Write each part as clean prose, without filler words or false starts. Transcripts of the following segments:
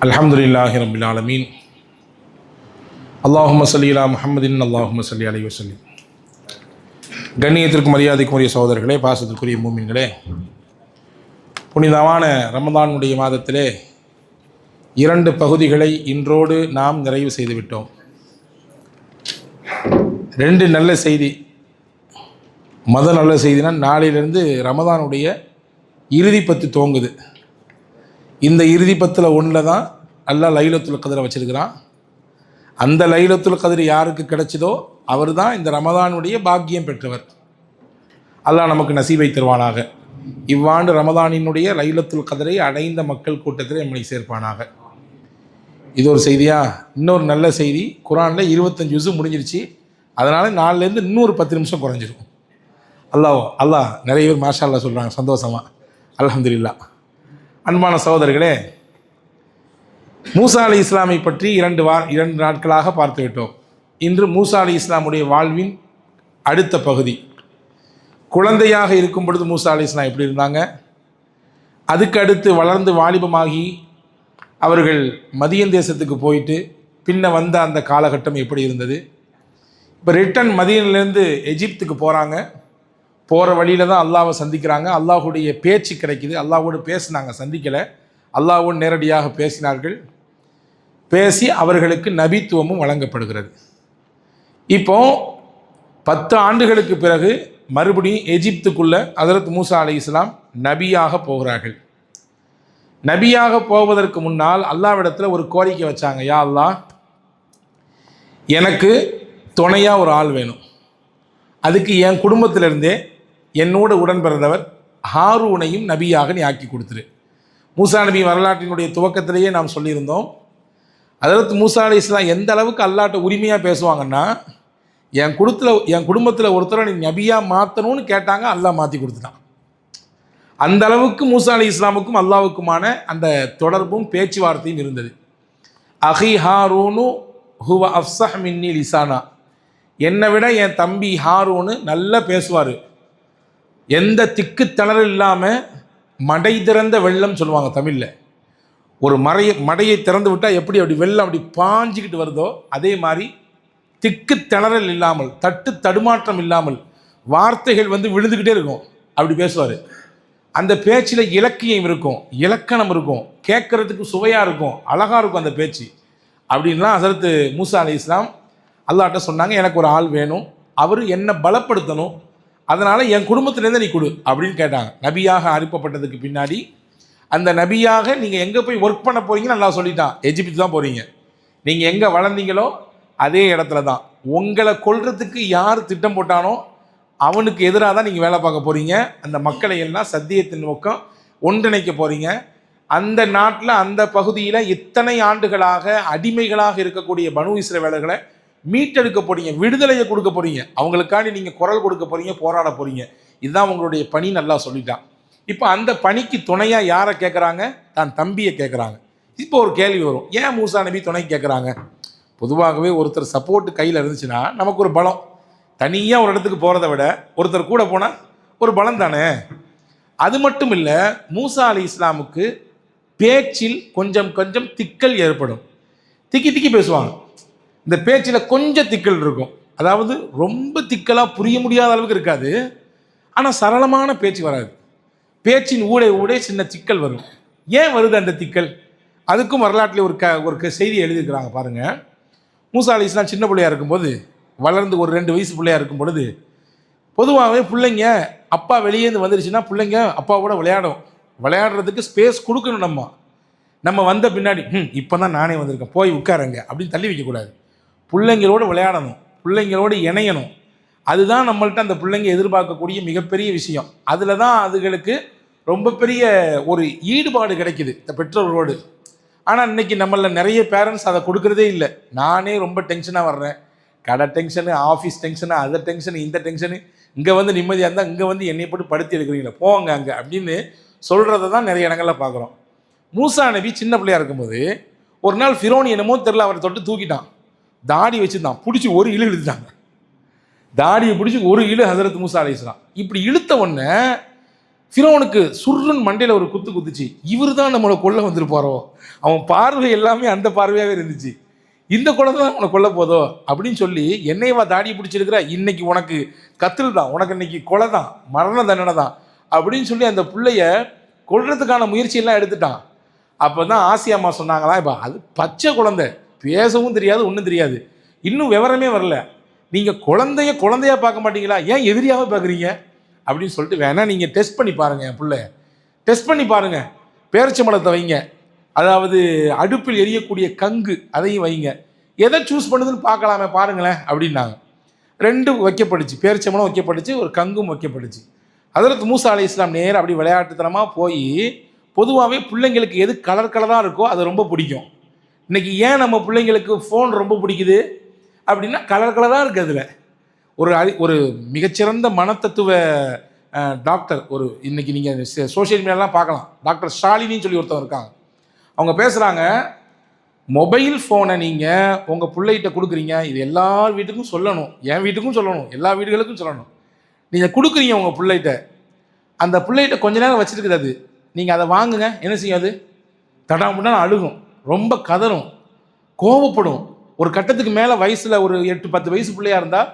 அல்ஹம்துலில்லாஹி ரப்பில் ஆலமீன். அல்லாஹும்ம ஸல்லி அலா முஹம்மதின் அல்லாஹும்ம ஸல்லி அலைஹி வஸல்லம். கண்ணியத்திற்கும் மரியாதைக்கும் உரிய சகோதரர்களே, பாசத்திற்குரிய மூமின்களே, புனிதமான ரமதானுடைய மாதத்திலே 2 பகுதிகளை இன்றோடு நாம் நிறைவு செய்துவிட்டோம். 2 நல்ல செய்தி. நல்ல செய்தினா, நாளையிலிருந்து ரமதானுடைய இறுதி 10 துவங்குது. இந்த இறுதி 10ல் ஒன்றில் தான் அல்லாஹ் லைலத்துல் கத்ரை வச்சிருக்கிறான். அந்த லைலத்துல் கத்ர் யாருக்கு கிடைச்சதோ அவர் தான் இந்த ரமதானுடைய பாக்கியம் பெற்றவர். அல்லாஹ் நமக்கு நசீபை தருவானாக. இவ்வாண்டு ரமதானினுடைய லைலத்துல் கத்ரை அடைந்த மக்கள் கூட்டத்தில் நம்மை சேர்ப்பானாக. இது ஒரு செய்தியா? இன்னொரு நல்ல செய்தி, குரானில் 25 ஜுஸ் முடிஞ்சிருச்சு. அதனால் நாளிலேருந்து இன்னொரு 10 நிமிஷம் குறைஞ்சிரும். அல்லாஹ் நிறைய பேர் மாஷா அல்லாஹ் சொல்கிறாங்க, சந்தோஷமாக. அல்ஹம்துலில்லாஹ். அன்பான சகோதரர்களே, மூசா அலைஹிஸ்ஸலாமை பற்றி 2 நாட்களாக பார்த்து விட்டோம். இன்று மூசா அலைஹிஸ்ஸலாமுடைய வாழ்வின் அடுத்த பகுதி. குழந்தையாக இருக்கும் பொழுது மூசா அலைஹிஸ்ஸலாம் எப்படி இருந்தாங்க, அதுக்கு அடுத்து வளர்ந்து வாலிபமாகி அவர்கள் மதியன் தேசத்துக்கு போயிட்டு பின்ன வந்த அந்த காலகட்டம் எப்படி இருந்தது. இப்போ ரிட்டன் மதியனிலேருந்து எஜிப்துக்கு போகிறாங்க. போகிற வழியில் தான் அல்லாஹ்வை சந்திக்கிறாங்க. அல்லாஹுடைய பேச்சு கிடைக்குது. அல்லாஹோடு பேசினாங்க, சந்திக்கலை. அல்லாஹ்வோடு நேரடியாக பேசினார்கள். பேசி அவர்களுக்கு நபித்துவமும் வழங்கப்படுகிறது. இப்போ 10 ஆண்டுகளுக்கு பிறகு மறுபடியும் எஜிப்துக்குள்ள ஹஜ்ரத் மூசா அலைஹிஸ்ஸலாம் நபியாக போகிறார்கள். நபியாக போவதற்கு முன்னால் அல்லாஹ்விடத்தில் ஒரு கோரிக்கை வச்சாங்க. யா அல்லாஹ், எனக்கு துணையாக ஒரு ஆள் வேணும். அதுக்கு என் குடும்பத்திலிருந்தே என்னோட உடன் பிறந்தவர் ஹாரூனையும் நபியாக நீ ஆக்கி கொடுத்துரு. மூசா நபி வரலாற்றினுடைய துவக்கத்திலேயே நாம் சொல்லியிருந்தோம். ஹஜ்ரத் மூசா அலைஹிஸ்ஸலாம் எந்த அளவுக்கு அல்லாஹ்ட்ட உரிமையாக பேசுவாங்கன்னா, என் குடும்பத்தில் ஒருத்தரை நீ நபியாக மாற்றணும்னு கேட்டாங்க, அல்லாஹ் மாற்றி கொடுத்துட்டான். அந்த அளவுக்கு மூசா அலைஹிஸ்ஸலாமுக்கும் அல்லாஹ்வுக்குமான அந்த தொடர்பும் பேச்சுவார்த்தையும் இருந்தது. அஹி ஹாரூனு ஹுவ அஃப்ஸஹ் மின்னி லிசானா, என்னை விட என் தம்பி ஹாரூனு நல்லா பேசுவார். எந்த திக்கு திணறல் இல்லாமல் மடை திறந்த வெள்ளம் சொல்லுவாங்க தமிழில். ஒரு மடையை திறந்து விட்டால் அப்படி வெள்ளம் அப்படி பாஞ்சிக்கிட்டு வருதோ, அதே மாதிரி திக்கு திணறல் இல்லாமல், தட்டு தடுமாற்றம் இல்லாமல் வார்த்தைகள் விழுந்துக்கிட்டே இருக்கும். அப்படி பேசுவார். அந்த பேச்சில் இலக்கியம் இருக்கும், இலக்கணம் இருக்கும், கேட்குறதுக்கு சுவையாக இருக்கும், அழகாக இருக்கும் அந்த பேச்சு. அப்படின்லாம் ஹஜ்ரத் மூசா அலைஹிஸ்ஸலாம் அல்லாஹ்ட்ட சொன்னாங்க, எனக்கு ஒரு ஆள் வேணும், அவர் என்னை பலப்படுத்தணும், அதனால் என் குடும்பத்திலேருந்து நீ கொடு அப்படின்னு கேட்டாங்க. நபியாக அனுப்பப்பட்டதுக்கு பின்னாடி அந்த நபியாக நீங்கள் எங்கே போய் ஒர்க் பண்ண போகிறீங்கன்னு அல்லாஹ் சொல்லிட்டான். எஜிப்து தான் போகிறீங்க. நீங்கள் எங்கே வளர்ந்தீங்களோ அதே இடத்துல தான். உங்களை கொல்றதுக்கு யார் திட்டம் போட்டானோ அவனுக்கு எதிராக தான் நீங்கள் வேலை பார்க்க போகிறீங்க. அந்த மக்களை எல்லாம் சத்தியத்தின் நோக்கம் ஒன்றிணைக்க போகிறீங்க. அந்த நாட்டில் அந்த பகுதியில் இத்தனை ஆண்டுகளாக அடிமைகளாக இருக்கக்கூடிய பனு இஸ்ரவேலர்களை மீட்டெடுக்க போகிறீங்க, விடுதலையை கொடுக்க போகிறீங்க, அவங்களுக்காண்டி நீங்கள் குரல் கொடுக்க போகிறீங்க, போராட போகிறீங்க. இதுதான் உங்களுடைய பணின்னு நல்லா சொல்லிட்டான். இப்போ அந்த பணிக்கு துணையாக யாரை கேட்குறாங்க? தான் தம்பியை கேட்குறாங்க. இப்போ ஒரு கேள்வி வரும், ஏன் மூசா நபி துணை கேட்குறாங்க? பொதுவாகவே ஒருத்தர் சப்போர்ட்டு கையில் இருந்துச்சுன்னா நமக்கு ஒரு பலம். தனியாக ஒரு இடத்துக்கு போகிறத விட ஒருத்தர் கூட போனால் ஒரு பலம் தானே. அது மட்டும் இல்லை, மூசா அலைஹிஸ்ஸலாமுக்கு பேச்சில் கொஞ்சம் கொஞ்சம் திக்கல் ஏற்படும். திக்கி பேசுவாங்க. இந்த பேச்சில் கொஞ்சம் திக்கல் இருக்கும். அதாவது ரொம்ப திக்கலாக புரிய முடியாத அளவுக்கு இருக்காது, ஆனால் சரளமான பேச்சு வராது. பேச்சின் ஊடே சின்ன திக்கல் வரும். ஏன் வருது அந்த திக்கல்? அதுக்கும் வரலாற்றில் ஒரு செய்தி எழுதியிருக்கிறாங்க பாருங்கள். மூசா அலைஹிஸ்ஸலாம் சின்ன பிள்ளையாக இருக்கும்போது, வளர்ந்து ஒரு 2 வயசு பிள்ளையாக இருக்கும் பொழுது, பொதுவாகவே பிள்ளைங்க அப்பா வெளியேந்து வந்துருச்சுன்னா பிள்ளைங்க அப்பாவோட விளையாடுறதுக்கு ஸ்பேஸ் கொடுக்கணும். நம்ம வந்த பின்னாடி இப்போ தான் நானே வந்திருக்கேன், போய் உட்காருங்க அப்படின்னு தள்ளி வைக்கக்கூடாது. பிள்ளைங்களோடு விளையாடணும், பிள்ளைங்களோடு இணையணும். அதுதான் நம்மள்ட்ட அந்த பிள்ளைங்க எதிர்பார்க்கக்கூடிய மிகப்பெரிய விஷயம். அதில் தான் அதுகளுக்கு ரொம்ப பெரிய ஒரு ஈடுபாடு கிடைக்குது இந்த பெற்றோர்களோடு. ஆனால் இன்றைக்கி நம்மளில் நிறைய பேரண்ட்ஸ் அதை கொடுக்குறதே இல்லை. நானே ரொம்ப டென்ஷனாக வர்றேன், கடை டென்ஷனு, ஆஃபீஸ் டென்ஷனு, அதை டென்ஷனு, இந்த டென்ஷனு, இங்கே நிம்மதியாக இருந்தால் இங்கே என்னை போட்டு படுத்தி எடுக்கிறீங்களா, போங்க அங்கே அப்படின்னு சொல்கிறத தான் நிறைய இடங்களில் பார்க்குறோம். மூசா நபி சின்ன பிள்ளையாக இருக்கும்போது ஒரு நாள் ஃபிரோன் என்னமோ தெரில அவரை தொட்டு தூக்கிட்டான். தாடி வச்சுருந்தான், பிடிச்சி ஒரு இழு இழுத்துட்டாங்க. தாடியை பிடிச்சி ஒரு இழு ஹஜ்ரத் மூசா அலைஹிஸ்ஸலாம். இப்படி இழுத்த உடனே ஃபிரௌனுக்கு சுர்ருன் மண்டையில் ஒரு குத்து குத்துச்சு. இவர் தான் நம்மளை கொல்ல வந்துருப்பாரோ, அவன் பார்வை எல்லாமே அந்த பார்வையாகவே இருந்துச்சு, இந்த குழந்தை தான் உனக்கு கொல்ல போதோ அப்படின்னு சொல்லி, என்னையவா தாடி பிடிச்சிருக்கிற, இன்னைக்கு உனக்கு கத்தில் தான், உனக்கு இன்னைக்கு கொலை தான், மரண தண்டனை தான் அப்படின்னு சொல்லி அந்த பிள்ளைய கொல்றதுக்கான முயற்சியெல்லாம் எடுத்துட்டான். அப்போ தான் ஆசியாம்மா சொன்னாங்களா, இப்போ அது பச்சை குழந்தை, பேசவும் தெரியாது, ஒன்றும் தெரியாது, இன்னும் விவரமே வரல, நீங்கள் குழந்தையா பார்க்க மாட்டீங்களா, ஏன் எதிரியாகவே பார்க்குறீங்க அப்படின்னு சொல்லிட்டு, வேணா நீங்கள் டெஸ்ட் பண்ணி பாருங்கள், என் பிள்ளை டெஸ்ட் பண்ணி பாருங்கள், பேரிச்சம்பழத்தை வைங்க, அதாவது அடுப்பில் எரியக்கூடிய கங்கு அதையும் வைங்க, எதை சூஸ் பண்ணுதுன்னு பார்க்கலாமே பாருங்களேன் அப்படின்னாங்க. ரெண்டும் வைக்கப்பட்டுச்சு, பேரிச்சம்பழம் வைக்கப்பட்டுச்சு, ஒரு கங்கும் வைக்கப்பட்டுச்சு. ஹதரத் மூசா அலைஹிஸ்ஸலாம் நேரம் அப்படி விளையாட்டுத்தனமாக போய், பொதுவாகவே பிள்ளைங்களுக்கு எது கலராக இருக்கோ அது ரொம்ப பிடிக்கும். இன்றைக்கி ஏன் நம்ம பிள்ளைங்களுக்கு ஃபோன் ரொம்ப பிடிக்குது அப்படின்னா, கலராக இருக்குது. அதில் ஒரு மிகச்சிறந்த மனத்தத்துவ டாக்டர், ஒரு இன்றைக்கி நீங்கள் சோஷியல் மீடியாலாம் பார்க்கலாம், டாக்டர் ஷாலினின்னு சொல்லி ஒருத்தவங்க இருக்காங்க. அவங்க பேசுகிறாங்க, மொபைல் ஃபோனை நீங்கள் உங்கள் பிள்ளைகிட்ட கொடுக்குறீங்க, இது எல்லார் வீட்டுக்கும் சொல்லணும், என் வீட்டுக்கும் சொல்லணும், எல்லா வீடுகளுக்கும் சொல்லணும். நீங்கள் கொடுக்குறீங்க உங்கள் பிள்ளைகிட்ட, அந்த பிள்ளைகிட்ட கொஞ்ச நேரம் வச்சுருக்குது, அது நீங்கள் அதை வாங்குங்க, என்ன செய்யும், அது தடாமுடான்னு அழுகும், ரொம்ப கதறும், கோபப்படும். ஒரு கட்டத்துக்கு மேலே வயசில் ஒரு 8-10 வயசு பிள்ளையாக இருந்தால்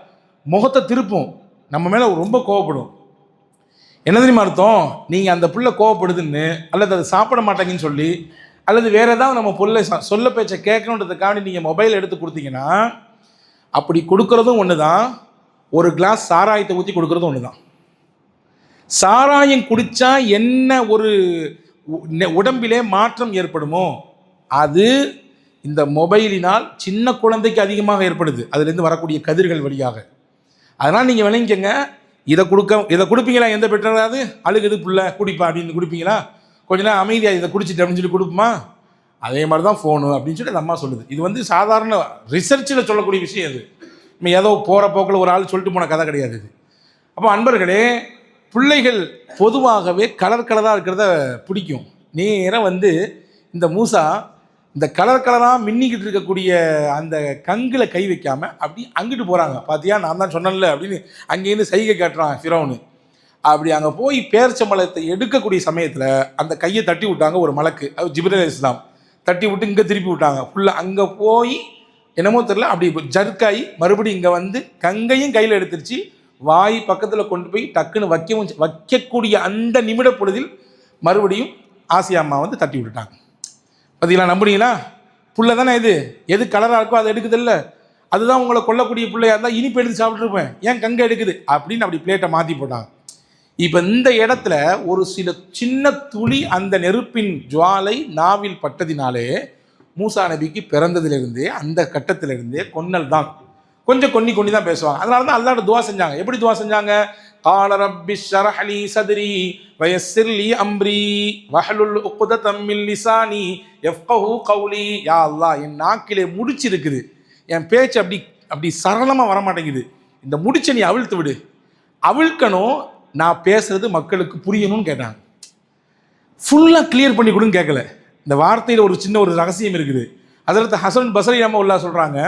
முகத்தை திருப்பும், நம்ம மேலே ரொம்ப கோவப்படும். என்ன தெரியுமா அர்த்தம், நீங்கள் அந்த பிள்ளை கோவப்படுதுன்னு, அல்லது அது சாப்பிட மாட்டாங்கன்னு சொல்லி, அல்லது வேறு ஏதாவது நம்ம பிள்ளை சொல்ல பேச்சை கேட்கணுன்றதுக்காக நீங்கள் மொபைல் எடுத்து கொடுத்தீங்கன்னா, அப்படி கொடுக்குறதும் ஒன்று தான், ஒரு கிளாஸ் சாராயத்தை ஊற்றி கொடுக்குறதும் ஒன்று தான். சாராயம் குடித்தா என்ன ஒரு உடம்பிலே மாற்றம் ஏற்படுமோ, அது இந்த மொபைலினால் சின்ன குழந்தைக்கு அதிகமாக ஏற்படுது, அதுலேருந்து வரக்கூடிய கதிர்கள் வழியாக. அதனால் நீங்கள் விளங்கிக்கங்க, இதை கொடுப்பீங்களா, எந்த பெற்றாராவது அழுகுது புள்ள குடிப்பா அப்படின்னு கொடுப்பீங்களா, கொஞ்ச நேரம் அமைதியாக இதை குடிச்சிட்டு அப்படின்னு சொல்லி கொடுப்போமா, அதே மாதிரி தான் ஃபோனு அப்படின்னு சொல்லி அந்த அம்மா சொல்லுது. இது வந்து சாதாரண ரிசர்ச்சில் சொல்லக்கூடிய விஷயம், இது ஏதோ போகிற போக்கில் ஒரு ஆள் சொல்லிட்டு போன கதை கிடையாது இது. அப்போ அன்பர்களே, பிள்ளைகள் பொதுவாகவே கலராக இருக்கிறத பிடிக்கும். நேராக வந்து இந்த மூசா இந்த கலராக மின்னிக்கிட்டு இருக்கக்கூடிய அந்த கங்கில் கை வைக்காமல் அப்படி அங்கிட்டு போகிறாங்க. பார்த்தியா, நான் தான் சொன்னேன்ல அப்படின்னு அங்கேருந்து சைகை காட்டுறான் ஃபிரௌனு. அப்படி அங்கே போய் பேரிச்சம்பழத்தை எடுக்கக்கூடிய சமயத்தில் அந்த கையை தட்டி விட்டாங்க ஒரு மலக்கு, அது ஜிப்ரீல் அலைஹிஸ்ஸலாம். தட்டி விட்டு இங்கே திருப்பி விட்டாங்க ஃபுல்லாக. அங்கே போய் என்னமோ தெரியல, அப்படி ஜர்க்காயி மறுபடியும் இங்கே வந்து கங்கையும் கையில் எடுத்துருச்சு, வாய் பக்கத்தில் கொண்டு போய் டக்குன்னு வைக்கக்கூடிய அந்த நிமிட பொழுதில் மறுபடியும் ஆசியா அம்மா வந்து தட்டி விட்டுட்டாங்க. பார்த்தீங்களா, நம்புறீங்களா? புள்ள தானே இது, எது கலராக இருக்கோ அதை எடுக்குது இல்லை, அதுதான் உங்களை கொல்லக்கூடிய பிள்ளையாக இருந்தால் இனிப்பு எடுத்து சாப்பிட்ருப்பேன், ஏன் கங்கை எடுக்குது அப்படின்னு அப்படி பிளேட்டை மாற்றி போட்டாங்க. இப்போ இந்த இடத்துல ஒரு சில சின்ன துளி அந்த நெருப்பின் ஜுவாலை நாவில் பட்டதினாலே மூசா நபிக்கு பிறந்ததிலிருந்தே அந்த கட்டத்திலிருந்தே கொன்னல் தான். கொஞ்சம் கொன்னி தான் பேசுவாங்க. அதனால தான் அல்லாஹ்ட்ட துவா செஞ்சாங்க. எப்படி துவா செஞ்சாங்க? கால ரப்பி ஷ்ரஹ் லி சத்ரி வயஸ்ஸிர் லி அம்ரி வஹ்லுல் உக்ததம் மின் லிசானி யஃப்கஹு கௌலி. யா அல்லாஹ், என் நாக்கிலே முடிச்சு இருக்குது, என் பேச்சு அப்படி சரளமாக வரமாட்டேங்குது, இந்த முடிச்சை நீ அவிழ்த்து விடு, அவிழ்க்கணும், நான் பேசுறது மக்களுக்கு புரியணும்னு கேட்டாங்க. ஃபுல்லாக கிளியர் பண்ணி கொடுன்னு கேட்கல. இந்த வார்த்தையில் ஒரு சின்ன ஒரு ரகசியம் இருக்குது. ஹஸரத் ஹஸன் பஸ்ரி ரஹ்மத்துல்லாஹி சொல்கிறாங்க,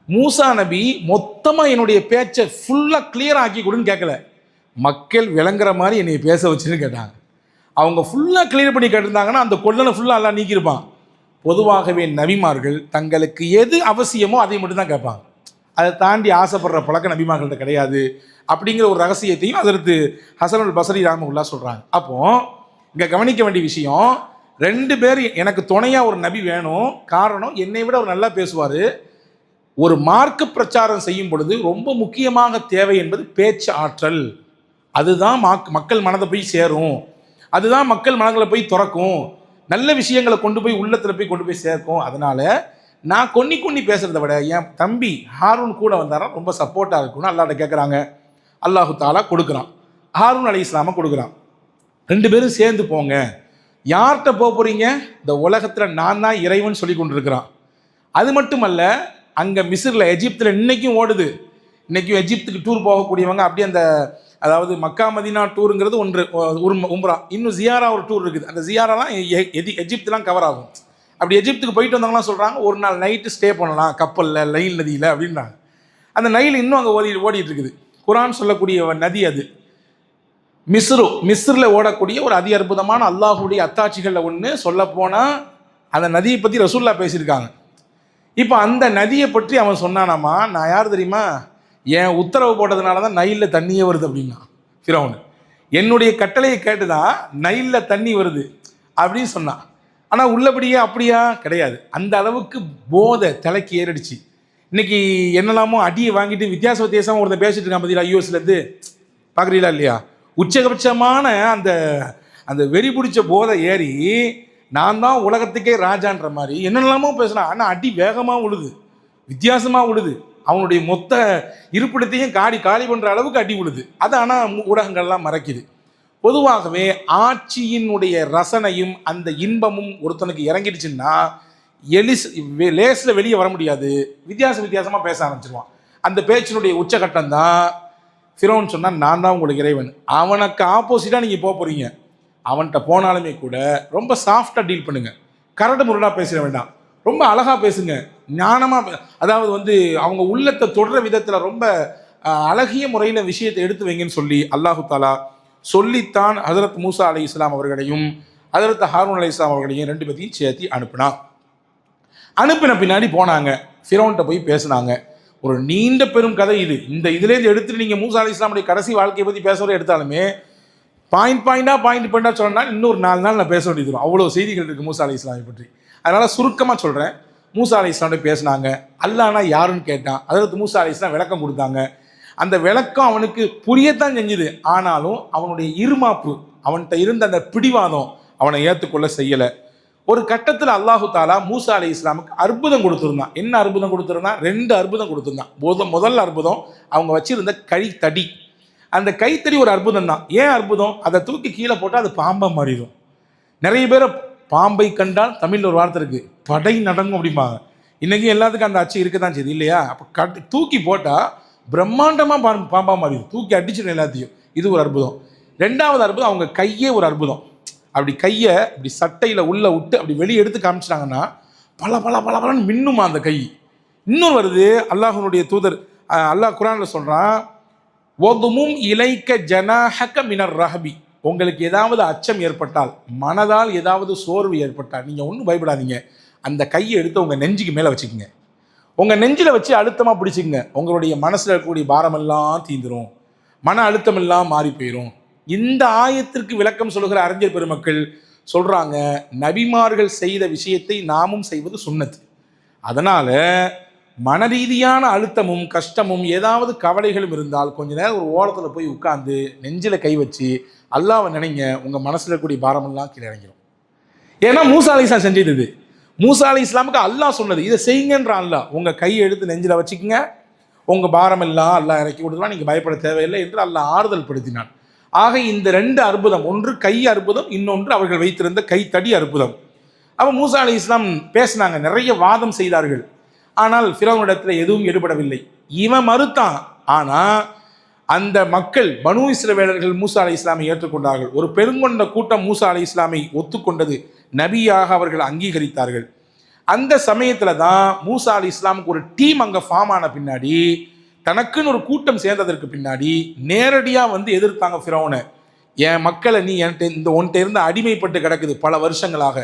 மூசா நபி மொத்தமாக என்னுடைய பேச்சை ஃபுல்லாக கிளியர் ஆக்கி கொடுன்னு கேட்கல, மக்கள் விளங்குற மாதிரி என்னை பேச வச்சுன்னு கேட்டாங்க. அவங்க ஃபுல்லாக கிளியர் பண்ணி கேட்டிருந்தாங்கன்னா அந்த கொள்ளனை ஃபுல்லாக எல்லாம் நீக்கியிருப்பான். பொதுவாகவே நபிமார்கள் தங்களுக்கு எது அவசியமோ அதை மட்டும்தான் கேட்பாங்க, அதை தாண்டி ஆசைப்படுற பழக்கம் நபிமார்கள்ட்ட கிடையாது அப்படிங்கிற ஒரு ரகசியத்தையும் ஹஸரத் ஹஸன் பஸ்ரி ரஹ்மத்துல்லாஹி சொல்கிறாங்க. அப்போது இங்கே கவனிக்க வேண்டிய விஷயம், 2 பேர் எனக்கு துணையாக ஒரு நபி வேணும். காரணம், என்னை விட அவர் நல்லா பேசுவார். ஒரு மார்க்க பிரச்சாரம் செய்யும் பொழுது ரொம்ப முக்கியமாக தேவை என்பது பேச்சு ஆற்றல். அதுதான் மக்கள் மனதை போய் சேரும், அதுதான் மக்கள் மனங்களை போய் திறக்கும், நல்ல விஷயங்களை கொண்டு போய் உள்ளத்தில் போய் கொண்டு போய் சேர்க்கும். அதனால் நான் கொன்னி பேசுகிறத விட என் தம்பி ஹாரூன் கூட வந்தாரா ரொம்ப சப்போர்ட்டாக இருக்கும்னு அல்லாஹ்ட்ட கேட்குறாங்க. அல்லாஹு தாலா கொடுக்குறான், ஹாரூன் அலைஹிஸ்ஸலாமை கொடுக்குறான். 2 பேரும் சேர்ந்து போங்க. யார்கிட்ட போகிறீங்க? இந்த உலகத்தில் நான் தான் இறைவன் சொல்லி கொண்டு இருக்கிறான். அது மட்டுமல்ல, அங்கே மிஸ்ரில் எஜிப்தில் இன்றைக்கும் ஓடுது. இன்றைக்கும் எஜிப்துக்கு டூர் போகக்கூடியவங்க அப்படியே அந்த, அதாவது மக்கா மதீனா டூருங்கிறது ஒரு உம்ரா, இன்னும் ஜியாரா ஒரு டூர் இருக்குது. அந்த ஜியாராலாம் எஜிப்துலாம் கவர் ஆகும். அப்படி எஜிப்துக்கு போயிட்டு வந்தவங்களாம் சொல்கிறாங்க, ஒரு நாள் நைட்டு ஸ்டே பண்ணலாம் கப்பலில், நைல் நதியில் அப்படின்றாங்க. அந்த நைல் இன்னும் அங்கே ஓடிட்டு இருக்குது. குரான் சொல்லக்கூடிய நதி அது. மிஸ்ரில் ஓடக்கூடிய ஒரு அதி அற்புதமான அல்லாஹுடைய அத்தாட்சிகளில் ஒன்று சொல்லப்போனால் அந்த நதியை பற்றி ரசூல்லா பேசியிருக்காங்க. இப்போ அந்த நதியை பற்றி அவன் சொன்னானாமா, நான் யார் தெரியுமா, என் உத்தரவு போட்டதுனால தான் நைலில் தண்ணியே வருது அப்படின்னா ஃபிரௌன். என்னுடைய கட்டளையை கேட்டு தான் நைலில் தண்ணி வருது அப்படின்னு சொன்னான். ஆனால் உள்ளபடியே அப்படியா கிடையாது. அந்த அளவுக்கு போதை தலைக்கு ஏறிடுச்சு. இன்னைக்கு என்னெல்லாமோ அடியை வாங்கிட்டு வித்தியாசமாக ஒருத்தன் பேசிட்டு இருக்கான் பார்த்தீங்களா, யூஎஸ்லேருந்து பார்க்குறீங்களா இல்லையா, உச்சபட்சமான அந்த அந்த வெறி பிடிச்ச போதை ஏறி நான் தான் உலகத்துக்கே ராஜான்ற மாதிரி என்னெல்லாமோ பேசுகிறான். ஆனால் அடி வேகமாக உழுது, வித்தியாசமாக உழுது, அவனுடைய மொத்த இருப்பிடத்தையும் காலி பண்ணுற அளவுக்கு அடி விழுது. அது ஆனால் ஊடகங்கள்லாம் மறைக்குது. பொதுவாகவே ஆட்சியினுடைய ரசனையும் அந்த இன்பமும் ஒருத்தனுக்கு இறங்கிடுச்சுன்னா லேஸில் வெளியே வர முடியாது. வித்தியாசமாக பேச ஆரம்பிச்சிருவான். அந்த பேச்சினுடைய உச்சகட்டம் தான் ஃபிரௌன் சொன்னால் நான் தான் உங்களுக்கு இறைவன். அவனுக்கு ஆப்போசிட்டாக நீங்கள் போக போகிறீங்க. அவன்கிட்ட போனாலுமே கூட ரொம்ப சாஃப்டாக டீல் பண்ணுங்கள், கரடு முரடாக பேசிட வேண்டாம், ரொம்ப அழகாக பேசுங்க, ஞானமாக. அதாவது அவங்க உள்ளத்தை தொடர விதத்தில் ரொம்ப அழகிய முறையில் விஷயத்தை எடுத்து வைங்கன்னு சொல்லி அல்லாஹு தாலா சொல்லித்தான் ஹஜரத் மூசா அலை இஸ்லாம் அவர்களையும் ஹஜரத் ஹாரூன் அலை இஸ்லாம் அவர்களையும் ரெண்டு பேத்தையும் சேர்த்தி அனுப்பின பின்னாடி போனாங்க, ஃபிரௌன்கிட்ட போய் பேசினாங்க. ஒரு நீண்ட பெரும் கதை இது. இந்த இதுலேருந்து எடுத்துட்டு நீங்கள் மூசா அலை இஸ்லாமுடைய கடைசி வாழ்க்கையை பற்றி பேசுகிறத எடுத்தாலுமே பாயிண்டாக சொன்னால் இன்னொரு 4 நாள் நான் பேச வேண்டியது வரும். அவ்வளோ செய்திகள் இருக்குது மூசா அலை இஸ்லாமை பற்றி. அதனால் சுருக்கமாக சொல்கிறேன். மூசா அலை இஸ்லாமோட பேசினாங்க. அல்லாஹ்னா யாருன்னு கேட்டான். அதற்கு மூசா அலை இஸ்லாம் விளக்கம் கொடுத்தாங்க. அந்த விளக்கம் அவனுக்கு புரியத்தான் செஞ்சுது. ஆனாலும் அவனுடைய இருமாப்பு, அவன்கிட்ட இருந்த அந்த பிடிவாதம் அவனை ஏற்றுக்கொள்ள செய்யலை. ஒரு கட்டத்தில் அல்லாஹு தாலா மூசா அலை இஸ்லாமுக்கு அற்புதம் கொடுத்துருந்தான். என்ன அற்புதம் கொடுத்துருந்தான்? 2 அற்புதம் கொடுத்துருந்தான். முதல் அற்புதம் அவங்க வச்சிருந்த கைத்தடி. அந்த கைத்தடி ஒரு அற்புதம் தான். ஏன் அற்புதம்? அதை தூக்கி கீழே போட்டால் அது பாம்பை மாறிடும். நிறைய பேரை பாம்பை கண்டால் தமிழில் ஒரு வார்த்தை இருக்குது, படை நடங்கும் அப்படிம்பாங்க. இன்றைக்கும் எல்லாத்துக்கும் அந்த அச்சு இருக்க தான் செய்யுது இல்லையா? அப்போ தூக்கி போட்டால் பிரம்மாண்டமாக பாம்பாக மாறிடும், தூக்கி அடிச்சிடும் எல்லாத்தையும். இது ஒரு அற்புதம். 2வது அற்புதம் அவங்க கையே ஒரு அற்புதம். அப்படி கையை இப்படி சட்டையில் உள்ளே விட்டு அப்படி வெளியே எடுத்து காமிச்சிட்டாங்கன்னா பலன்னு மின்னுமா அந்த கை. இன்னொரு வருது, அல்லாஹ்வுடைய தூதர் அல்லாஹ் குர்ஆனில் சொல்கிறான், ஒதுமும் இலைக்க ஜனாஹக மினர் ரஹபி. உங்களுக்கு ஏதாவது அச்சம் ஏற்பட்டால், மனதால் ஏதாவது சோர்வு ஏற்பட்டால் நீங்கள் ஒன்றும் பயப்படாதீங்க, அந்த கையை எடுத்து உங்கள் நெஞ்சுக்கு மேலே வச்சுக்கோங்க, உங்கள் நெஞ்சில் வச்சு அழுத்தமாக பிடிச்சிக்கங்க. உங்களுடைய மனசில் இருக்கக்கூடிய பாரமெல்லாம் தீந்துடும், மன அழுத்தமெல்லாம் மாறி போயிடும். இந்த ஆயத்திற்கு விளக்கம் சொல்லுகிற அறிஞர் பெருமக்கள் சொல்கிறாங்க, நபிமார்கள் செய்த விஷயத்தை நாமும் செய்வது சுன்னத்து. அதனால் மனரீதியான அழுத்தமும் கஷ்டமும் ஏதாவது கவலைகளும் இருந்தால் கொஞ்ச நேரம் ஒரு ஓரத்தில் போய் உட்கார்ந்து நெஞ்சில் கை வச்சு அல்லாஹ்வை நினைங்க, உங்கள் மனசில் இருக்கக்கூடிய பாரமெல்லாம் கீழே இறங்கிடும். ஏன்னா மூசா அலை இஸ்லாம் செஞ்சது இது. மூசா அலை இஸ்லாமுக்கு அல்லாஹ் சொன்னது இதை செய்யுங்கன்ற அல்லாஹ். உங்கள் கையை எடுத்து நெஞ்சில் வச்சுக்கோங்க, உங்கள் பாரமெல்லாம் அல்லாஹ் இறக்கி கொடுத்துலாம், நீங்கள் பயப்பட தேவையில்லை என்று அல்லாஹ் ஆறுதல் படுத்தினான். ஆக இந்த 2 அற்புதம், ஒன்று கை அற்புதம், இன்னொன்று அவர்கள் வைத்திருந்த கைத்தடி அற்புதம். அப்போ மூசா அலை இஸ்லாம் பேசினாங்க, நிறைய வாதம் செய்தார்கள். ஆனால் ஃபிரௌனிடத்தில் எதுவும் எடுபடவில்லை. இவன் மறுத்தான். ஆனால் அந்த மக்கள் பனூ இஸ்ரவேலர்கள் மூசா அலை இஸ்லாமை ஏற்றுக்கொண்டார்கள். ஒரு பெருங்கொண்ட கூட்டம் மூசா அலை இஸ்லாமை ஒத்துக்கொண்டது, நபியாக அவர்கள் அங்கீகரித்தார்கள். அந்த சமயத்தில் தான் மூசா அலை இஸ்லாமுக்கு ஒரு டீம் அங்கே ஃபார்ம் ஆன பின்னாடி, தனக்குன்னு ஒரு கூட்டம் சேர்ந்ததற்கு பின்னாடி நேரடியாக எதிர்த்தாங்க ஃபிரௌனை. என் மக்களை நீ உன்கிட்ட இருந்து அடிமைப்பட்டு கிடக்குது பல வருஷங்களாக,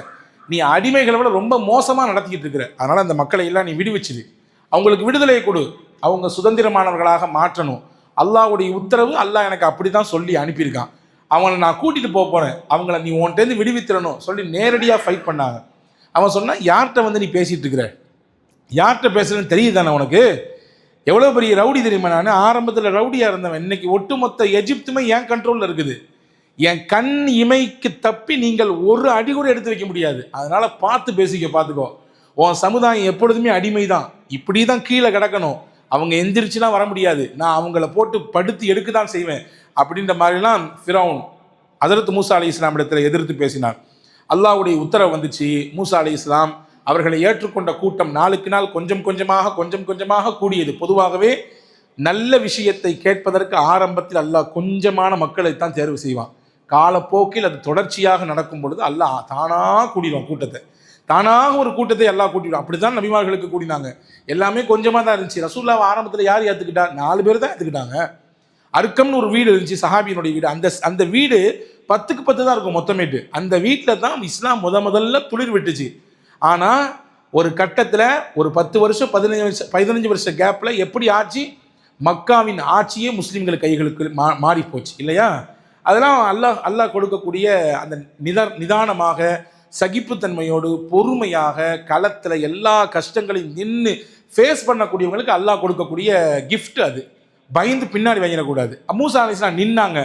நீ அடிமைகளை விட ரொம்ப மோசமாக நடத்திக்கிட்டு இருக்கிற, அதனால் அந்த மக்களை எல்லாம் நீ விடுவிச்சிடு, அவங்களுக்கு விடுதலையை கொடு, அவங்க சுதந்திரமானவர்களாக மாற்றணும். அல்லாஹ்வுடைய உத்தரவு, அல்லாஹ் எனக்கு அப்படி தான் சொல்லி அனுப்பியிருக்கான், அவங்கள நான் கூட்டிகிட்டு போக போகிறேன், அவங்கள நீ உன்கிட்டேருந்து விடுவித்திடணும் சொல்லி நேரடியாக ஃபைட் பண்ணாங்க. அவன் சொன்னான், யார்கிட்ட நீ பேசிகிட்டு இருக்கிற, யார்கிட்ட பேசுகிறேன்னு தெரியுது தானே உனக்கு, எவ்வளோ பெரிய ரவுடி தெரியுமா, நான் ஆரம்பத்தில் ரவுடியாக இருந்தவன், இன்னைக்கு ஒட்டுமொத்த எஜிப்துமே என் கண்ட்ரோலில் இருக்குது, என் கண் இமைக்கு தப்பி நீங்கள் ஒரு அடி கூட எடுத்து வைக்க முடியாது, அதனால் பார்த்துக்கோ, உன் சமுதாயம் எப்பொழுதுமே அடிமை தான், இப்படி தான் கீழே கிடக்கணும், அவங்க எந்திரிச்சுலாம் வர முடியாது, நான் அவங்கள போட்டு படுத்து எடுக்க தான் செய்வேன் அப்படின்ற மாதிரிலாம் ஃபிரௌன் ஹஜரத் மூசா அலை இஸ்லாம் இடத்துல எதிர்த்து பேசினார். அல்லாஹ்வுடைய உத்தரவு வந்துச்சு. மூசா அலை இஸ்லாம் அவர்களை ஏற்றுக்கொண்ட கூட்டம் நாளுக்கு நாள் கொஞ்சம் கொஞ்சமாக கூடியது. பொதுவாகவே நல்ல விஷயத்தை கேட்பதற்கு ஆரம்பத்தில் அல்லாஹ் கொஞ்சமான மக்களைத்தான் தேர்வு செய்வான். காலப்போக்கில் அது தொடர்ச்சியாக நடக்கும் பொழுது அல்லாஹ் தானாக கூடிடுவான் கூட்டத்தை, தானாக ஒரு கூட்டத்தை எல்லாம் கூட்டிடுவான். அப்படி தான் நபிமார்களுக்கு கூடினாங்க. எல்லாமே கொஞ்சமாக தான் இருந்துச்சு. ரசூலுல்லாஹ் ஆரம்பத்தில் யார் ஏற்றுக்கிட்டா? 4 பேர் தான் ஏற்றுக்கிட்டாங்க. அர்க்கம்னு ஒரு வீடு இருந்துச்சு, சஹாபியினுடைய வீடு. அந்த அந்த வீடு 10க்கு 10 தான் இருக்கும் மொத்தமேட்டு. அந்த வீட்டில் தான் இஸ்லாம் முதல்ல துளிர் விட்டுச்சு. ஆனால் ஒரு கட்டத்தில் ஒரு 10 வருஷம் 15 வருஷம் கேப்பில் எப்படி ஆட்சி, மக்காவின் ஆட்சியே முஸ்லீம்கள் கைகளுக்கு மாறி போச்சு இல்லையா? அதெல்லாம் அல்லாஹ் கொடுக்கக்கூடிய அந்த நிதானமாக சகிப்புத்தன்மையோடு பொறுமையாக களத்தில் எல்லா கஷ்டங்களையும் நின்று ஃபேஸ் பண்ணக்கூடியவங்களுக்கு அல்லாஹ் கொடுக்கக்கூடிய கிஃப்ட் அது. பயந்து பின்னாடி வாங்கிடக்கூடாது. மூசா அலைஹிஸ்ஸலாம் நின்னாங்க,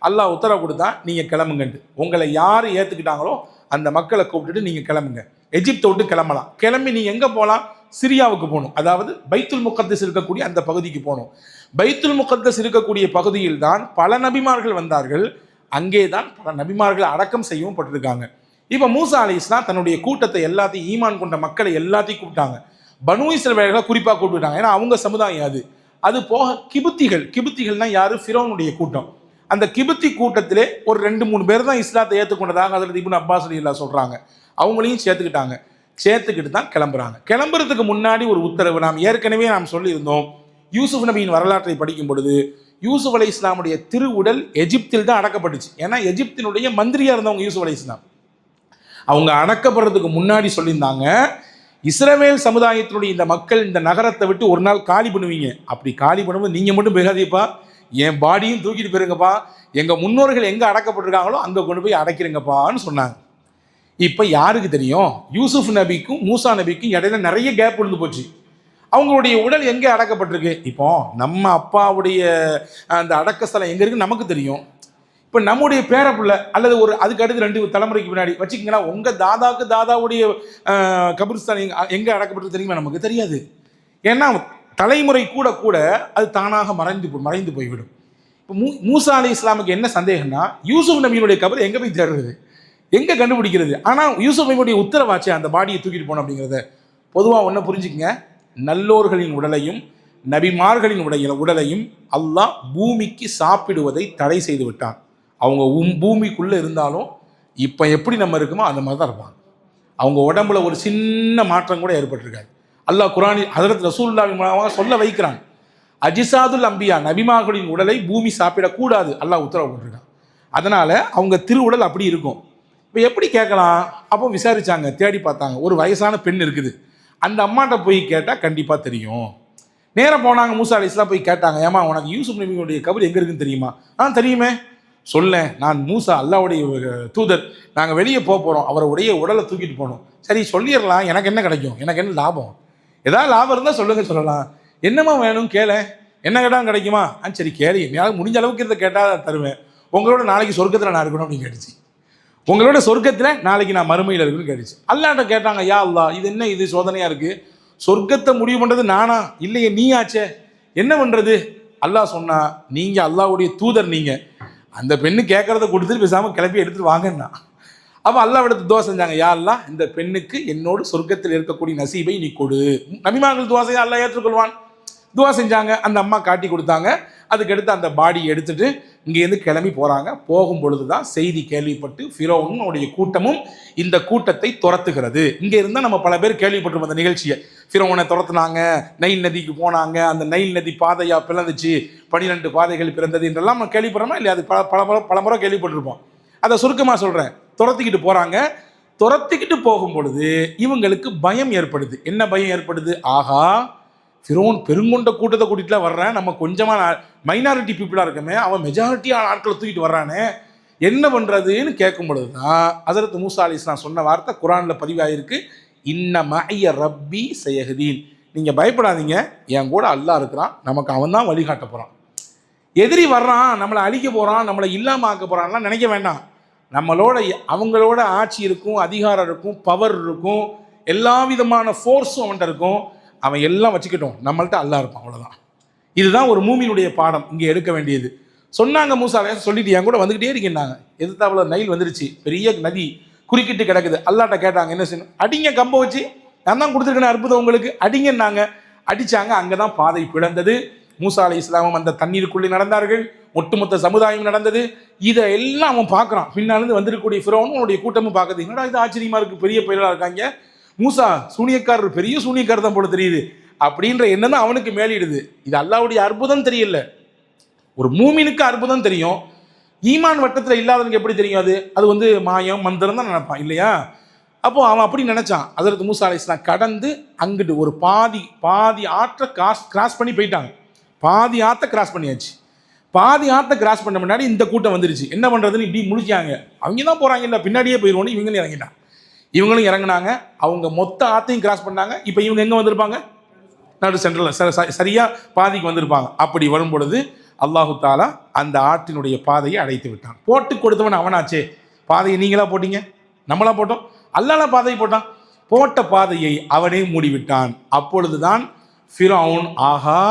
அல்லாஹ் உத்தரவு கொடுத்தா நீங்கள் கிளம்புங்கன்ட்டு. உங்களை யார் ஏற்றுக்கிட்டாங்களோ அந்த மக்களை கூப்பிட்டுட்டு நீங்கள் கிளம்புங்க, எஜிப்தை விட்டு கிளம்பலாம். கிளம்பி நீங்கள் எங்கே போகலாம்? சிரியாவுக்கு போகணும். அதாவது பைத்துல் முகத்தஸ் இருக்கக்கூடிய அந்த பகுதிக்கு போகணும். பைத்துல் முகத்தஸ் இருக்கக்கூடிய பகுதியில் தான் பல நபிமார்கள் வந்தார்கள். அங்கே தான் பல நபிமார்கள் அடக்கம் செய்யவும் பட்டிருக்காங்க. இப்போ மூசா அலைஹிஸ்ஸலாம் தன்னுடைய கூட்டத்தை எல்லாத்தையும், ஈமான் கொண்ட மக்களை எல்லாத்தையும் கூப்பிட்டாங்க. பனு இஸ்ரவேலர்களை குறிப்பாக கூப்பிட்டாங்க, ஏன்னா அவங்க சமுதாயம் அது. அது போக கிபுத்திகள்னா யாரு? ஃபிரௌனுடைய கூட்டம். அந்த கிபுத்தி கூட்டத்திலே ஒரு 2-3 பேர் தான் இஸ்லாத்தை ஏற்றுக்கொண்டதாக ஹஜ்ரத் இப்னு அப்பாஸ் ரலியல்லாஹு சொல்கிறாங்க. அவங்களையும் சேர்த்துக்கிட்டாங்க. சேர்த்துக்கிட்டு தான் கிளம்புறாங்க. கிளம்புறதுக்கு முன்னாடி ஒரு உத்தரவு நாம் சொல்லியிருந்தோம். யூசுப் நபியின் வரலாற்றை படிக்கும் பொழுது யூசுப் அலைஹிஸ்ஸலாமுடைய திருவுடல் எஜிப்தில் தான் அடக்கப்பட்டுச்சு. ஏன்னா எஜிப்தினுடைய மந்திரியாக இருந்தவங்க யூசுப் அலைஹிஸ்ஸலாம். அவங்க அடக்கப்படுறதுக்கு முன்னாடி சொல்லியிருந்தாங்க, இஸ்ரவேல் சமுதாயத்தினுடைய இந்த மக்கள் இந்த நகரத்தை விட்டு ஒரு நாள் காலி பண்ணுவீங்க. அப்படி காலி பண்ணும்போது நீங்கள் மட்டும் போகாதீப்பா, என் பாடியும் தூக்கிட்டு போயிருங்கப்பா, எங்கள் முன்னோர்கள் எங்கே அடக்கப்பட்டிருக்காங்களோ அங்கே கொண்டு போய் அடைக்கிறீங்கப்பான்னு சொன்னாங்க. இப்போ யாருக்கு தெரியும்? யூசுப் நபிக்கும் மூசா நபிக்கும் இடையில நிறைய கேப் விழுந்து போச்சு. அவங்களுடைய உடல் எங்கே அடக்கப்பட்டிருக்கு? இப்போ நம்ம அப்பாவுடைய அந்த அடக்கஸ்தலம் எங்கே இருக்குன்னு நமக்கு தெரியும். இப்போ நம்முடைய பேரப்புள்ள அல்லது ஒரு அதுக்கு அடுத்து 2 தலைமுறைக்கு பின்னாடி வச்சுக்கிங்களா, உங்கள் தாதாவுடைய கபிரிஸ்தான் எங்கே அடக்கப்பட்டிருக்கு தெரியுமா? நமக்கு தெரியாது. ஏன்னா தலைமுறை கூட கூட அது தானாக மறைந்து போய்விடும். இப்போ மூசா அலைஹிஸ்ஸலாமுக்கு என்ன சந்தேகம்னா, யூசுப் நபியினுடைய கபர் எங்கே போய் தேடுறது, எங்கே கண்டுபிடிக்கிறது? ஆனால் யூசுப் நபியுடைய உத்தரவாச்சு அந்த பாடியை தூக்கிட்டு போகணும் அப்படிங்கிறத. பொதுவாக ஒன்று புரிஞ்சுக்கங்க, நல்லோர்களின் உடலையும் நபிமார்களின் உடலையும் அல்லாஹ் பூமிக்கு சாப்பிடுவதை தடை செய்து விட்டான். அவங்க பூமிக்குள்ளே இருந்தாலும் இப்போ எப்படி நம்ம இருக்குமோ அந்த மாதிரி தான் இருப்பாங்க. அவங்க உடம்புல ஒரு சின்ன மாற்றம் கூட ஏற்பட்டிருக்காது. அல்லாஹ் குர்ஆனில் ஹஜ்ரத் ரசூலுல்லாஹின் மூலமாக சொல்ல வைக்கிறான், அஜிசாதுல் அம்பியா, நபிமார்களின் உடலை பூமி சாப்பிடக்கூடாது அல்லாஹ் உத்தரவு போட்டிருக்கான். அதனால் அவங்க திருவுடல் அப்படி இருக்கும். இப்போ எப்படி கேட்கலாம்? அப்போ விசாரித்தாங்க, தேடி பார்த்தாங்க. ஒரு வயசான பெண் இருக்குது, அந்த அம்மாட்ட போய் கேட்டால் கண்டிப்பாக தெரியும். நேராக போனாங்க, மூசா அலைஹிஸ்ஸலாம் போய் கேட்டாங்க, ஏமா உனக்கு யூசுப் நபியுடைய கபர் எங்கே இருக்குன்னு தெரியுமா? தெரியுமே, சொல்ல, நான் மூசா அல்லாஹ்வுடைய தூதர், நாங்கள் வெளியே போகிறோம், அவருடைய உடலை தூக்கிட்டு போகணும். சரி சொல்லிடலாம், எனக்கு என்ன கிடைக்கும், எனக்கு என்ன லாபம்? ஏதாவது லாபம் இருந்தால் சொல்லலாம். என்னம்மா வேணும் கேள, என்ன கேட்டாலும் கிடைக்குமா? சரி கேளு, என்னால் முடிஞ்ச அளவுக்கு இதை கேட்டால் தருவேன். உங்களோட நாளைக்கு சொர்க்கத்தில் நான் இருக்கணும் அப்படின்னு கேட்டுச்சு. உங்களோட சொர்க்கத்தில் நாளைக்கு நான் மறுமையில் இருக்குன்னு கேட்டுச்சு. அல்லாஹ்ட்ட கேட்டாங்க, யா அல்லாஹ், இது என்ன இது சோதனையாக இருக்குது, சொர்க்கத்தை முடிவு பண்ணுறது நானா இல்லையே நீ ஆச்சே, என்ன பண்ணுறது? அல்லாஹ் சொன்னா, நீங்கள் அல்லாஹ்வுடைய தூதர், நீங்கள் அந்த பெண்ணு கேட்குறத கொடுத்துட்டு பேசாமல் கிளப்பி எடுத்துகிட்டு வாங்கன்னா. அப்போ அல்லாஹ் எடுத்து துவா செஞ்சாங்க, யா அல்லாஹ், இந்த பெண்ணுக்கு என்னோடு சொர்க்கத்தில் இருக்கக்கூடிய நசீபை நீ கொடு. நபிமார்கள் துவா செய்ய அல்லாஹ் ஏற்றுக்கொள்வான். துவா செஞ்சாங்க, அந்த அம்மா காட்டி கொடுத்தாங்க. அதுக்கடுத்து அந்த பாடியை எடுத்துகிட்டு இங்கேருந்து கிளம்பி போகிறாங்க. போகும் பொழுது தான் செய்தி கேள்விப்பட்டு ஃபிரௌனுடைய கூட்டமும் இந்த கூட்டத்தை துரத்துகிறது. இங்கே இருந்தால் நம்ம பல பேர் கேள்விப்பட்டிருப்போம் அந்த நிகழ்ச்சியை. ஃபிரௌனை துரத்துனாங்க, நைல் நதிக்கு போனாங்க, அந்த நைல் நதி பாதையாக பிறந்துச்சு, 12 பாதைகள் பிறந்தது என்றெல்லாம் நம்ம கேள்விப்படுறோமா இல்லையா? அது பல முறை கேள்விப்பட்டிருப்போம். அதை சுருக்கமாக சொல்கிறேன். துரத்திக்கிட்டு போகிறாங்க. துரத்திக்கிட்டு போகும் பொழுது இவங்களுக்கு பயம் ஏற்படுது. என்ன பயம் ஏற்படுது? ஆகா, ஃபிரௌன் பெருங்கொண்ட கூட்டத்தை கூட்டிகிட்டுலாம் வர்றேன், நம்ம கொஞ்சமாக மைனாரிட்டி பீப்புளாக இருக்கமே, அவன் மெஜாரிட்டியான ஆட்களை தூக்கிட்டு வர்றானே, என்ன பண்ணுறதுன்னு கேட்கும் பொழுது தான் ஹஜ்ரத் மூசா அலைஹிஸ்ஸலாம் சொன்ன வார்த்தை குர்ஆனில் பதிவாயிருக்கு, இன்ன மஅய்ய ரப்பி சயஹ்தீன். நீங்கள் பயப்படாதீங்க, என் கூட அல்லாஹ் இருக்கிறான், நமக்கு அவன் தான் வழிகாட்ட போகிறான். எதிரி வர்றான், நம்மளை அழிக்க போகிறான், நம்மளை இல்லாமல் ஆக்க போகிறான்லாம் நினைக்க வேண்டாம். அவங்களோட ஆட்சி இருக்கும், அதிகாரம் இருக்கும், பவர் இருக்கும், எல்லா விதமான ஃபோர்ஸும் அவன்கிட்ட இருக்கும். அவன் எல்லாம் வச்சுக்கிட்டோம், நம்மள்ட்ட அல்லாஹ் இருப்பான், அவ்வளோதான். இதுதான் ஒரு மூமினுடைய பாடம் இங்கே எடுக்க வேண்டியது. சொன்னாங்க மூசா அலைஹிஸ்ஸலாம், சொல்லிட்டு என் கூட வந்துக்கிட்டே இருக்கீங்கன்னாங்க. எதிர்த்தாப்புல நைல் வந்துருச்சு, பெரிய நதி குறுக்கிட்டு கிடக்குது. அல்லாஹ்ட்ட கேட்டாங்க, என்ன செய்யணும்? அடிங்க, கம்பை வச்சு, நான் தான் கொடுத்துருக்கேன் அற்புதம் உங்களுக்கு, அடிங்கன்னாங்க. அடித்தாங்க. அங்கே தான் பாதை பிளந்தது. மூசா அலைஹிஸ்ஸலாம் அந்த தண்ணீருக்குள்ளே நடந்தார்கள். ஒட்டுமொத்த சமுதாயம் நடந்தது. இதை எல்லாம் அவன் பார்க்குறான். பின்னாலேருந்து வந்திருக்கக்கூடிய ஃபிரௌனும் அவனுடைய கூட்டமும் பார்க்குது. என்னடா இது ஆச்சரியமாக இருக்குது, பெரிய பயிலாக இருக்காங்க, மூசா சூனியக்காரர், பெரிய சூனியக்காரர் தான் போல தெரியுது அப்படின்ற எண்ணம் தான் அவனுக்கு மேலிடுது. இது அல்லாஹ்வுடைய அற்புதம் தெரியல. ஒரு மூமினுக்கு அற்புதம் தெரியும், ஈமான் வட்டத்தில் இல்லாதவனுக்கு எப்படி தெரியும்? அது வந்து மாயம் மந்திரம் தான் நினைப்பான் இல்லையா? அப்போ அவன் அப்படி நினைச்சான். ஹஜ்ரத் மூசா அலைஹிஸ்ஸலாம் கடந்து அங்கிட்டு ஒரு பாதி ஆற்றை கிராஸ் பண்ணி போயிட்டாங்க. பாதி ஆற்றை கிராஸ் பண்ணியாச்சு. பாதி ஆற்றை கிராஸ் பண்ண முன்னாடி இந்த கூட்டம் வந்துருச்சு. என்ன பண்ணுறதுன்னு இப்படி முழிச்சாங்க. அவங்க தான் போகிறாங்க, இல்லை பின்னாடியே போயிடுவோன்னு இவங்களும் இறங்கிட்டாங்க. இவங்களும் இறங்கினாங்க. அவங்க மொத்த ஆற்றையும் கிராஸ் பண்ணாங்க. இப்போ இவங்க எங்கே வந்திருப்பாங்க? நடு சென்ட்ரலில் சரியாக பாதிக்கு வந்திருப்பாங்க. அப்படி வரும் பொழுது அல்லாஹு தாலா அந்த ஆற்றினுடைய பாதையை அடைத்து விட்டான். போட்டு கொடுத்தவன் அவனாச்சே. பாதையை நீங்களா போட்டீங்க, நம்மளா போட்டோம்? அல்லாஹ் பாதையை போட்டான். போட்ட பாதையை அவனே மூடிவிட்டான். அப்பொழுதுதான் ஃபிரௌன், ஆஹா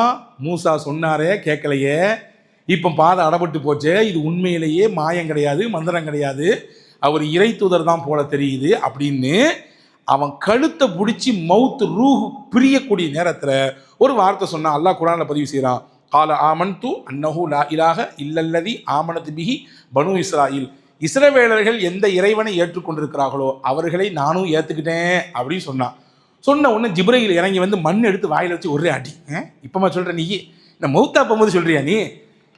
மூசா சொன்னாரே கேட்கலையே, இப்போ பாதை அடப்பட்டு போச்சே, இது உண்மையிலேயே மாயம் கிடையாது, மந்திரம் கிடையாது, அவர் இறை தூதர் தான் போல தெரியுது அப்படின்னு அவன் கழுத்தை பிடிச்சி மவுத்து ரூஹ் பிரியக்கூடிய நேரத்தில் ஒரு வார்த்தை சொன்னான். அல்லாஹ் குர்ஆனில் பதிவு செய்கிறான். கால ஆமன்து அன்னஹு லா இலாஹ இல்லல்லதி ஆமனத் பிஹி பனு இஸ்ராயில். இஸ்ரவேலர்கள் எந்த இறைவனை ஏற்றுக்கொண்டிருக்கிறார்களோ அவர்களை நானும் ஏற்றுக்கிட்டேன் அப்படின்னு சொன்னான். சொன்ன உடனே ஜிப்ரீல் இறங்கி வந்து மண் எடுத்து வாயில் வச்சு ஒரே அடி. இப்போமா சொல்கிற நீ இந்த மௌத்தா போகும்போது சொல்கிறியா? நீ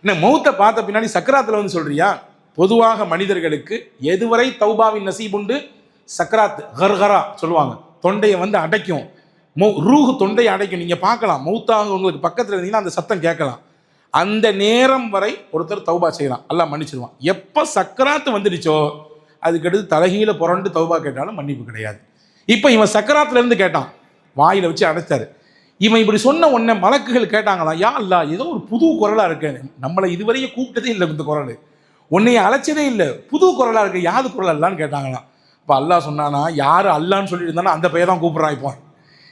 என்ன மௌத்தை பார்த்த பின்னாடி சக்கராத்தில் வந்து சொல்கிறியா? பொதுவாக மனிதர்களுக்கு எதுவரை தௌபாவின் நசீபுண்டு, சக்கராத் கர்கரா சொல்லுவாங்க, தொண்டையை வந்து அடைக்கும், ரூஹு தொண்டையை அடைக்கும். நீங்கள் பார்க்கலாம், மௌத்தாக உங்களுக்கு பக்கத்தில் இருந்தீங்கன்னா அந்த சத்தம் கேட்கலாம். அந்த நேரம் வரை ஒருத்தர் தௌபா செய்யலாம், அல்லாஹ் மன்னிச்சிடுவான். எப்போ சக்கராத்து வந்துடுச்சோ அதுக்கடுத்து தலைகீழ புரண்டு தௌபா கேட்டாலும் மன்னிப்பு கிடையாது. இப்போ இவன் சக்கராத்துலேருந்து கேட்டான், வாயில் வச்சு அடைச்சாரு. இவன் இப்படி சொன்ன உடனே மலக்குகள் கேட்டாங்களாம், யா அல்லாஹ் ஏதோ ஒரு புது குரலாக இருக்கு, நம்மளை இதுவரையும் கூப்பிட்டதே இல்லை, இந்த குரல் உன்னைய அழைச்சதே இல்லை, புது குரலாக இருக்கு, யாது குரல் அல்லான்னு கேட்டாங்களாம். இப்போ அல்லாஹ் சொன்னானா, யார் அல்லான்னு சொல்லிட்டு இருந்தானோ அந்த பையன் தான் கூப்பிட்றான். இப்போ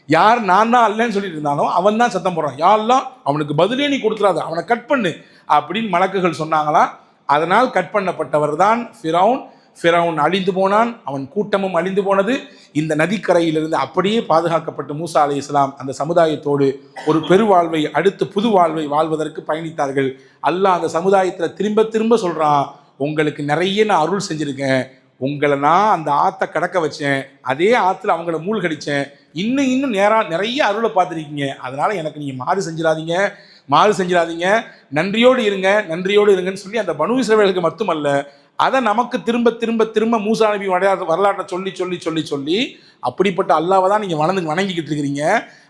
யார் நான் தான் அல்லன்னு சொல்லிட்டு இருந்தாலும் அவன் தான் சத்தம் போடுறான், யா அல்லாஹ் அவனுக்கு பதிலே நீ கொடுத்துறாத, அவனை கட் பண்ணு அப்படின்னு மலக்குகள் சொன்னாங்களாம். அதனால் கட் பண்ணப்பட்டவர் தான் ஃபிரௌன். ஃபிரௌன் அழிந்து போனான், அவன் கூட்டமும் அழிந்து போனது. இந்த நதிக்கரையிலிருந்து அப்படியே பாதுகாக்கப்பட்ட மூசா அலைஹிஸ்ஸலாம் அந்த சமுதாயத்தோடு ஒரு பெருவாழ்வை, அடுத்து புது வாழ்வை வாழ்வதற்கு பயணித்தார்கள். அல்லாஹ் அந்த சமுதாயத்தில் திரும்ப திரும்ப சொல்கிறான், உங்களுக்கு நிறைய நான் அருள் செஞ்சுருக்கேன், உங்களை நான் அந்த ஆற்றை கடக்க வச்சேன், அதே ஆற்றுல அவங்கள மூழ்கடித்தேன், இன்னும் நிறைய அருளை பார்த்துருக்கீங்க, அதனால் எனக்கு நீங்கள் மாறு செஞ்சிடாதீங்க, நன்றியோடு இருங்கன்னு சொல்லி அந்த பனு இஸ்ரவேலுக்கு மட்டுமல்ல, அதை நமக்கு திரும்ப திரும்ப திரும்ப மூசா நபி வரலாற்றை சொல்லி அப்படிப்பட்ட அல்லாஹ்வை தான் நீங்கள் வணங்கிக்கிட்டு இருக்கிறீங்க.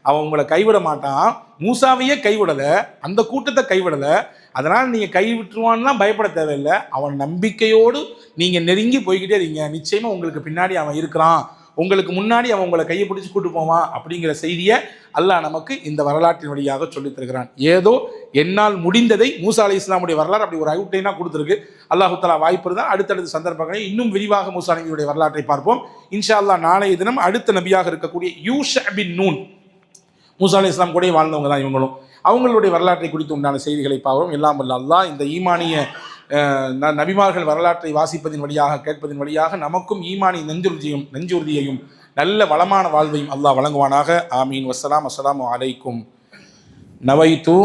அவன் உங்களை கைவிட மாட்டான். மூசாவையே கைவிடலை, அந்த கூட்டத்தை கைவிடலை. அதனால் நீங்கள் கைவிட்டுருவான்லாம் பயப்பட தேவையில்லை. அவன் நம்பிக்கையோடு நீங்கள் நெருங்கி போய்கிட்டே இருக்கீங்க. நிச்சயமாக உங்களுக்கு பின்னாடி அவன் இருக்கிறான், உங்களுக்கு முன்னாடி அவன் உங்களை கையை பிடிச்சி கூட்டு போவான் அப்படிங்கிற செய்தியை அல்லாஹ் நமக்கு இந்த வரலாற்றின் வழியாக சொல்லித் தருகிறான். ஏதோ என்னால் முடிந்ததை மூசா அலைஹிஸ்ஸலாமுடைய வரலாறு அப்படி ஒரு அவுட்லைனாக கொடுத்துருக்கு. அல்லாஹு தஆலா வாய்ப்பு இருந்தால் அடுத்தடுத்த சந்தர்ப்பங்களில் இன்னும் விரிவாக மூசா நபியுடைய வரலாற்றை பார்ப்போம் இன்ஷா அல்லாஹ். நாளைய தினம் அடுத்த நபியாக இருக்கக்கூடிய யூஷா பின் நூன், மூசா அலைஹிஸ்ஸலாம் கூட வாழ்ந்தவங்க தான் இவங்களும், அவங்களுடைய வரலாற்றை குறித்து உண்டான செய்திகளை பார்ப்போம். எல்லாம் வல்ல அல்லாஹ் இந்த ஈமானிய நபிமார்கள் வரலாற்றை வாசிப்பதின் வழியாக, கேட்பதின் வழியாக நமக்கும் ஈமானின் நெஞ்சுறுதியையும் நல்ல வளமான வாழ்வையும் அல்லாஹ் வழங்குவானாக. ஆமீன். வஸ்ஸலாம். அஸ்ஸலாமு அலைக்கும். நவைத்து